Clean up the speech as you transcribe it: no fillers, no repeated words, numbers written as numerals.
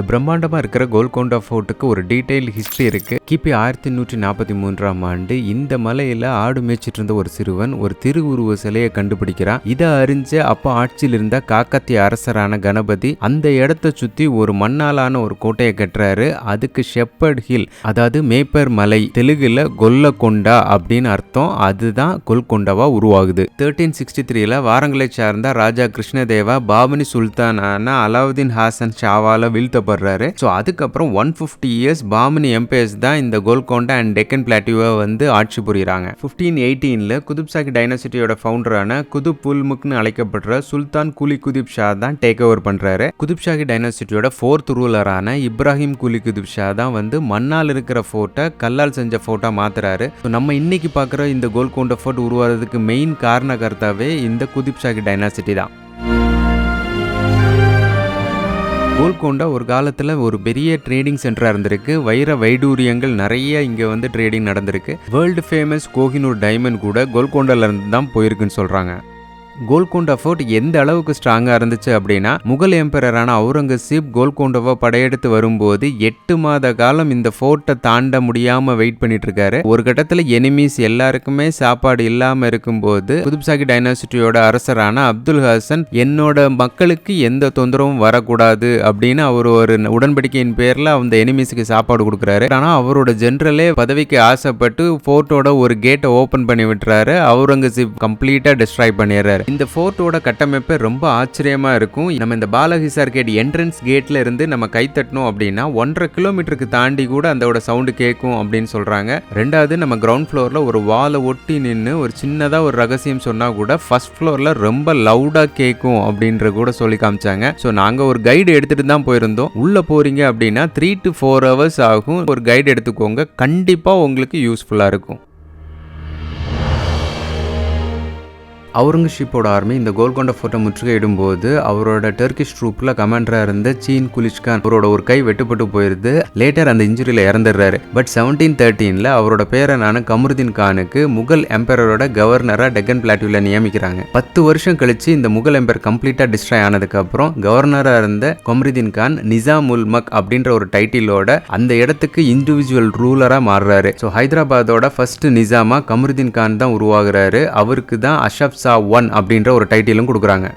இந்த பிரம்மாண்டமா இருக்கிற கோல்கொண்டா ஃபோர்ட்டுக்கு ஒரு டீடைல் ஹிஸ்டரி இருக்கு. கிபி 1143ஆம் ஆண்டு இந்த மலையில ஆடு மேய்ச்சிட்டு இருந்த ஒரு சிறுவன் ஒரு திருவுருவ சிலையை கண்டுபிடிக்கிறான். இதை அறிஞ்ச அப்ப ஆட்சியில் இருந்த காக்கத்திய அரசரான கணபதி அந்த இடத்தை சுத்தி ஒரு மண்ணாலான ஒரு கோட்டையை கட்டுறாரு. அதுக்கு ஷெப்பர்ட் ஹில், அதாவது மேய்ப்பர் மலை, தெலுங்குல கொல்லகொண்டா அப்படின்னு அர்த்தம். அதுதான் கோல்கொண்டாவா உருவாகுது. 1363ல வாரங்களை சார்ந்த ராஜா கிருஷ்ணதேவா பாபனி சுல்தானான அலாவுதீன் ஹாசன் ஷாவால வீழ்த்தப்படுறாரு. ஸோ அதுக்கப்புறம் 150 இயர்ஸ் பாமனி எம்பையர்ஸ் தான் இந்த கோல்கொண்டா அண்ட் டெக்கன் பிளாட்டியூவை வந்து ஆட்சி புரியுறாங்க. 1518ல குதுப்ஷாஹி டைனாசிட்டியோட ஃபவுண்டரான குதுப் உல் முக்னு அழைக்கப்படுற சுல்தான் குலி குதுப் ஷா தான் டேக் ஓவர் பண்றாரு. குதுப்ஷாஹி டைனாசிட்டியோட 4th ரூலரான இப்ராஹிம் குலி குதுப் ஷா தான் வந்து மண்ணால் இருக்கிற ஃபோர்ட்டை கல்லால் செஞ்ச ஃபோர்ட்டா மாத்துறாரு. நம்ம இன்னைக்கு பார்க்குற இந்த கோல்கொண்டா ஃபோர்ட் உருவாகிறதுக்கு மெயின் காரணகர்த்தாவே இந்த குதுப்ஷாஹி டைனாசிட்டி தான். கோல்கொண்டா ஒரு காலத்தில் ஒரு பெரிய ட்ரேடிங் சென்டராக இருந்திருக்கு. வைர வைடூரியங்கள் நிறைய இங்கே வந்து ட்ரேடிங் நடந்திருக்கு. வேர்ல்டு ஃபேமஸ் கோஹினூர் டைமண்ட் கூட கோல்கொண்டால இருந்து தான் போயிருக்குன்னு சொல்கிறாங்க. கோல்கொண்டா ஃபோர்ட் எந்த அளவுக்கு ஸ்ட்ராங்காக இருந்துச்சு அப்படின்னா, முகல் எம்பரரான அவுரங்கசீப் கோல்கொண்டாவை படையெடுத்து வரும்போது 8 மாத காலம் இந்த ஃபோர்ட்டை தாண்ட முடியாமல் வெயிட் பண்ணிட்டு இருக்காரு. ஒரு கட்டத்தில் எனிமீஸ் எல்லாருக்குமே சாப்பாடு இல்லாமல் இருக்கும்போது குதுப்ஷாஹி டைனாசிட்டியோட அரசரான அப்துல் ஹசன் என்னோட மக்களுக்கு எந்த தொந்தரவும் வரக்கூடாது அப்படின்னு அவர் ஒரு உடன்படிக்கையின் பேரில் அந்த எனிமீஸுக்கு சாப்பாடு கொடுக்குறாரு. ஆனால் அவரோட ஜெனரலே பதவிக்கு ஆசைப்பட்டு ஃபோர்ட்டோட ஒரு கேட்டை ஓப்பன் பண்ணி விட்டுறாரு. அவுரங்கசீப் கம்ப்ளீட்டாக டிஸ்ட்ராய் பண்ணிடுறாரு. இந்த ஃபோர்ட்டோட கட்டமைப்பு ரொம்ப ஆச்சரியமா இருக்கும். நம்ம இந்த பாலஹிசார் கேட் என்ட்ரன்ஸ் கேட்ல இருந்து நம்ம கை தட்டணும் அப்படின்னா 1.5 கிலோமீட்டருக்கு தாண்டி கூட அதோட சவுண்டு கேட்கும் அப்படின்னு சொல்றாங்க. ரெண்டாவது, நம்ம கிரவுண்ட் ஃப்ளோர்ல ஒரு வாலை ஒட்டி நின்று ஒரு சின்னதா ஒரு ரகசியம் சொன்னா கூட ஃபர்ஸ்ட் ஃப்ளோர்ல ரொம்ப லவுடா கேட்கும் அப்படின்ற கூட சொல்லி காமிச்சாங்க. ஸோ நாங்க ஒரு கைடு எடுத்துட்டு தான் போயிருந்தோம். உள்ள போறீங்க அப்படின்னா 3 to 4 hours ஆகும். ஒரு கைடு எடுத்துக்கோங்க, கண்டிப்பா உங்களுக்கு யூஸ்ஃபுல்லா இருக்கும். அவுரங்கசீப்போட ஆர்மி இந்த கோல்கொண்டா ஃபோர்ட்டை முற்றுகையிடும்போது அவரோட டர்க்கிஷ் ட்ரூப்ல கமாண்டராக இருந்த சீன் குலிச்கான் அவரோட ஒரு கை வெட்டுப்பட்டு போயிருது. லேட்டர் அந்த இன்ஜுரியில் இறந்துடுறாரு. பட் 1713ல் அவரோட பேரனான கமருதீன் கானுக்கு முகல் எம்பரரோட கவர்னராக டெக்கன் பிளாட்டியூவில் நியமிக்கிறாங்க. 10 வருஷம் கழிச்சு இந்த முகல் எம்பர் கம்ப்ளீட்டாக டிஸ்ட்ராய் ஆனதுக்கப்புறம் கவர்னராக இருந்த கமருதீன் கான் நிசாம் உல் மக் அப்படின்ற ஒரு டைட்டிலோட அந்த இடத்துக்கு இண்டிவிஜுவல் ரூலராக மாறுறாரு. ஸோ ஹைதராபாத்தோட ஃபர்ஸ்ட் நிசாமா கமருதீன் கான் தான் உருவாகிறாரு. அவருக்கு தான் அஷப் சா 1 அப்படின்ற ஒரு டைட்டிலும் கொடுக்குறாங்க.